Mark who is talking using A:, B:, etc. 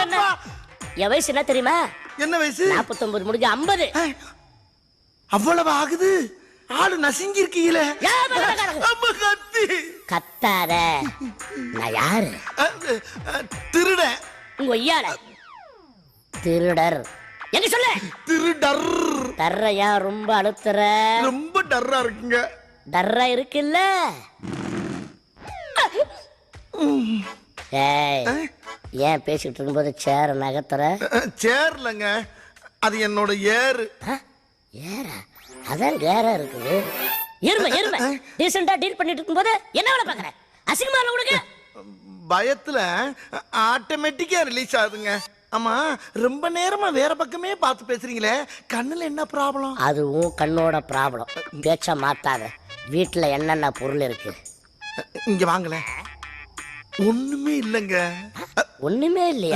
A: என்ன என் வயசு என்ன தெரியுமா?
B: என்ன வயசு?
A: 49 முடிஞ்சு 50.
B: அவ்வளவு ஆகுது. ஆளு நசுங்கி இருக்கீங்களே. கத்தி
A: கத்தாத. நான் யாரு?
B: திருட.
A: உங்க ஐயால திருடர். எங்க சொல்லு.
B: திருடர்.
A: டர்ரையா ரொம்ப அழுத்துற?
B: ரொம்ப டர்ரா இருக்குங்க.
A: டர்ரா இருக்குல்ல. ஏய், ஏன் பேசிட்டு இருக்கும்போது சேர நகத்துற?
B: சேர்லங்க, அது என்னோட ஏறு.
A: ஏரா? அதான் ஏரா இருக்குது. எருமை டீசெண்டா டீல் பண்ணிட்டு இருக்கும்போது என்ன வேலை பாக்குற? அசிங்கமா இல்ல உனக்கு?
B: பயத்துல ஆட்டோமேட்டிக்கா ரிலீஸ் ஆகுதுங்க. ஆமா, ரொம்ப நேரமா வேற பக்கமே பார்த்து பேசுறீங்களே, கண்ணுல என்ன ப்ராப்ளம்?
A: அதுவும் கண்ணோட ப்ராப்ளம். பேச்ச மாத்தாத. வீட்டுல என்னென்ன பொருள் இருக்கு?
B: இங்க வாங்கல. ஒண்ணுமே இல்லைங்க.
A: ஒண்ணுமே இல்லையா?